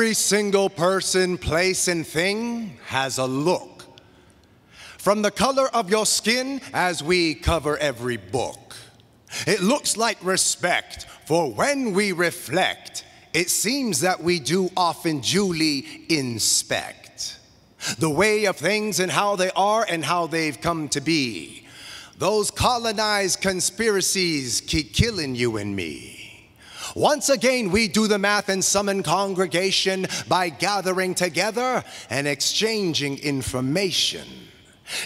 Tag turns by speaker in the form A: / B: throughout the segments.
A: Every single person, place, and thing has a look. From the color of your skin as we cover every book. It looks like respect, for when we reflect, it seems that we do often duly inspect the way of things and how they are and how they've come to be. Those colonized conspiracies keep killing you and me. Once again, we do the math and summon congregation by gathering together and exchanging information.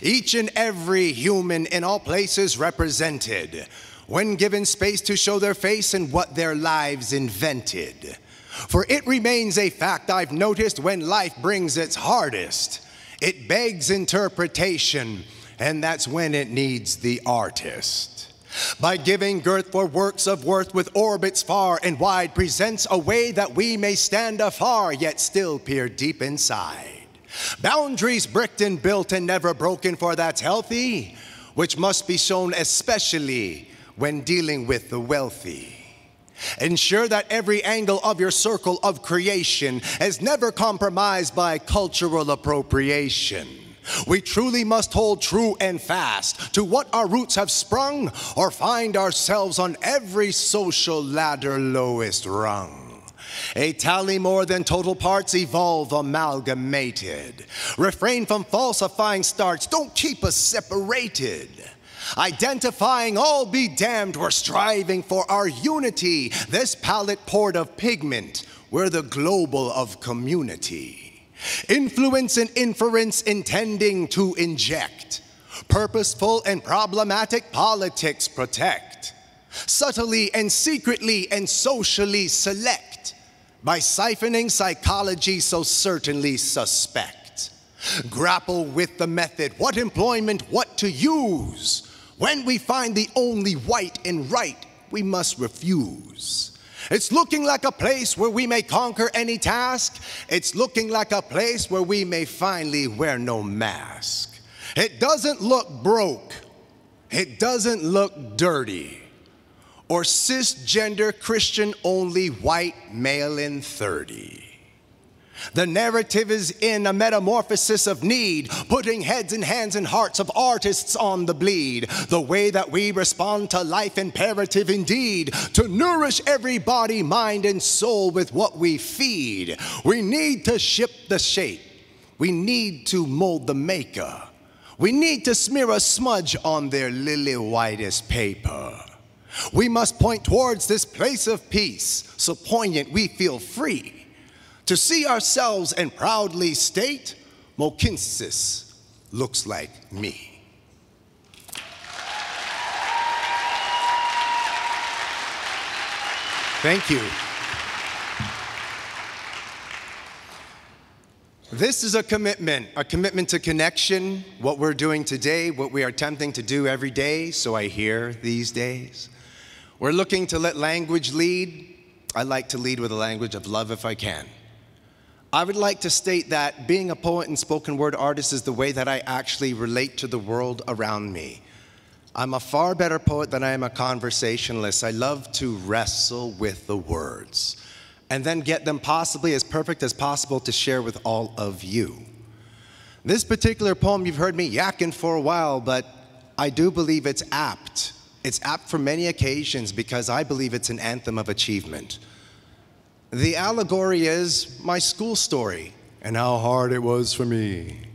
A: Each and every human in all places represented, when given space to show their face and what their lives invented. For it remains a fact I've noticed when life brings its hardest, it begs interpretation, and that's when it needs the artist. By giving girth for works of worth with orbits far and wide, presents a way that we may stand afar, yet still peer deep inside. Boundaries bricked and built and never broken, for that's healthy, which must be shown especially when dealing with the wealthy. Ensure that every angle of your circle of creation is never compromised by cultural appropriation. We truly must hold true and fast to what our roots have sprung, or find ourselves on every social ladder lowest rung. A tally more than total parts, evolve amalgamated. Refrain from falsifying starts, don't keep us separated. Identifying all be damned, we're striving for our unity. This palette poured of pigment, we're the global of community. Influence and inference intending to inject. Purposeful and problematic politics protect. Subtly and secretly and socially select. By siphoning psychology so certainly suspect. Grapple with the method, what employment, what to use. When we find the only white and right, we must refuse. It's looking like a place where we may conquer any task. It's looking like a place where we may finally wear no mask. It doesn't look broke. It doesn't look dirty. Or cisgender Christian only white male in 30. The narrative is in a metamorphosis of need, putting heads and hands and hearts of artists on the bleed. The way that we respond to life imperative indeed, to nourish every body, mind, and soul with what we feed. We need to ship the shape. We need to mold the maker. We need to smear a smudge on their lily whitest paper. We must point towards this place of peace, so poignant we feel free to see ourselves and proudly state, Mohkinstsis looks like me. Thank you. This is a commitment to connection, what we're doing today, what we are attempting to do every day, so I hear these days. We're looking to let language lead. I like to lead with a language of love if I can. I would like to state that being a poet and spoken word artist is the way that I actually relate to the world around me. I'm a far better poet than I am a conversationalist. I love to wrestle with the words and then get them possibly as perfect as possible to share with all of you. This particular poem, you've heard me yakking for a while, but I do believe it's apt. It's apt for many occasions because I believe it's an anthem of achievement. The allegory is my school story and how hard it was for me.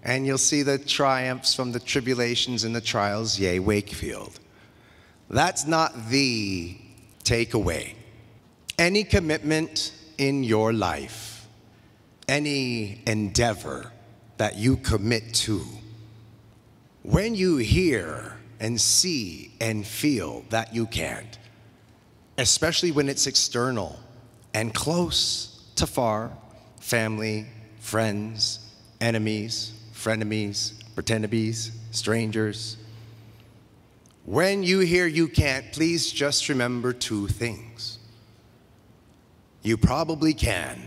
A: And you'll see the triumphs from the tribulations and the trials, yea, Wakefield. That's not the takeaway. Any commitment in your life, any endeavor that you commit to, when you hear and see and feel that you can't, especially when it's external, and close to far, family, friends, enemies, frenemies, pretendabes, strangers. When you hear you can't, please just remember two things. You probably can,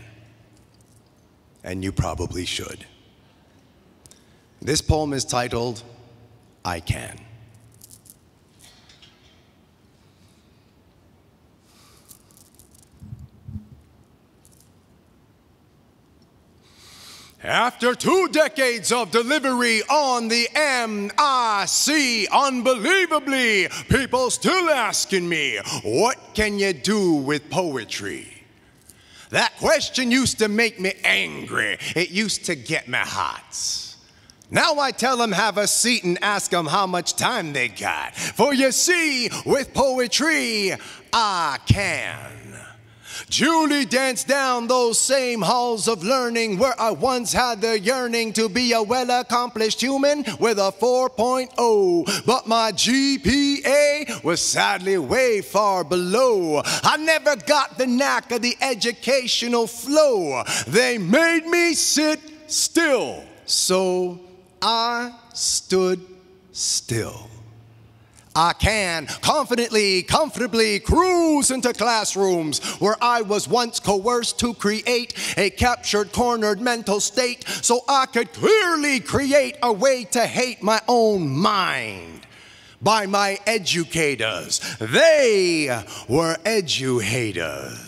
A: and you probably should. This poem is titled, I Can. After 2 decades of delivery on the MIC, unbelievably, people still asking me, what can you do with poetry? That question used to make me angry. It used to get me hot. Now I tell them have a seat and ask them how much time they got. For you see, with poetry, I can. Julie danced down those same halls of learning where I once had the yearning to be a well-accomplished human with a 4.0. But my GPA was sadly way far below. I never got the knack of the educational flow. They made me sit still, so I stood still. I can confidently, comfortably cruise into classrooms where I was once coerced to create a captured, cornered mental state so I could clearly create a way to hate my own mind. By my educators, they were eduhators.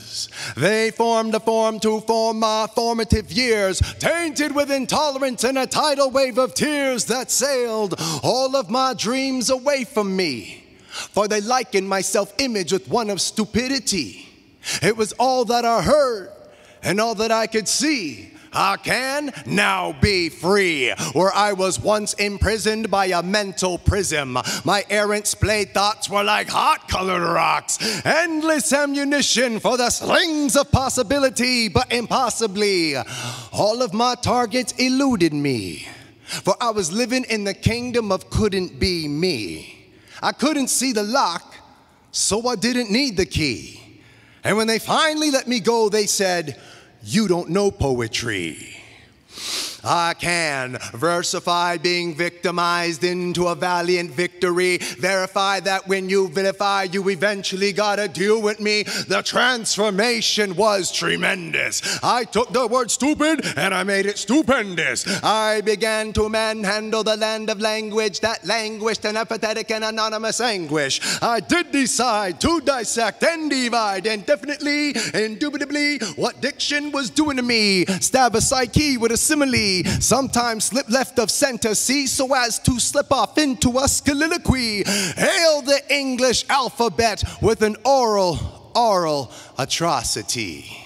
A: They formed a form to form my formative years, tainted with intolerance and a tidal wave of tears that sailed all of my dreams away from me. For they likened my self-image with one of stupidity. It was all that I heard and all that I could see. I can now be free, where I was once imprisoned by a mental prism. My errant splayed thoughts were like hot colored rocks, endless ammunition for the slings of possibility, but impossibly, all of my targets eluded me, for I was living in the kingdom of couldn't be me. I couldn't see the lock, so I didn't need the key. And when they finally let me go, they said, "You don't know poetry." I can versify being victimized into a valiant victory. Verify that when you vilify, you eventually gotta deal with me. The transformation was tremendous. I took the word stupid and I made it stupendous. I began to manhandle the land of language that languished in apathetic and anonymous anguish. I did decide to dissect and divide indefinitely, indubitably, what diction was doing to me. Stab a psyche with a simile. Sometimes slip left of center, see, so as to slip off into a soliloquy. Hail the English alphabet with an oral atrocity.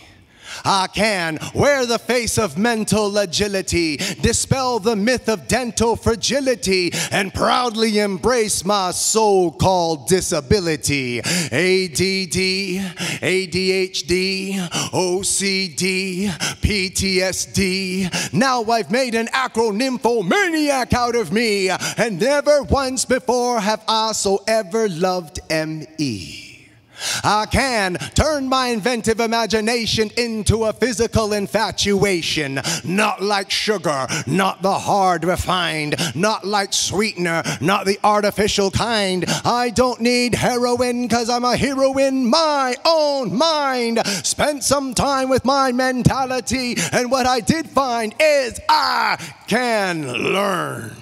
A: I can wear the face of mental agility, dispel the myth of dental fragility, and proudly embrace my so-called disability. ADD, ADHD, OCD, PTSD. Now I've made an acronymphomaniac out of me, and never once before have I so ever loved ME. I can turn my inventive imagination into a physical infatuation. Not like sugar, not the hard refined, not like sweetener, not the artificial kind. I don't need heroin cause I'm a hero in my own mind. Spent some time with my mentality, and what I did find is I can learn.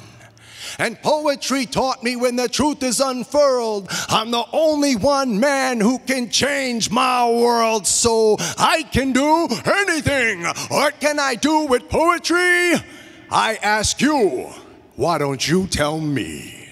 A: And poetry taught me when the truth is unfurled, I'm the only one man who can change my world, so I can do anything. What can I do with poetry? I ask you, why don't you tell me?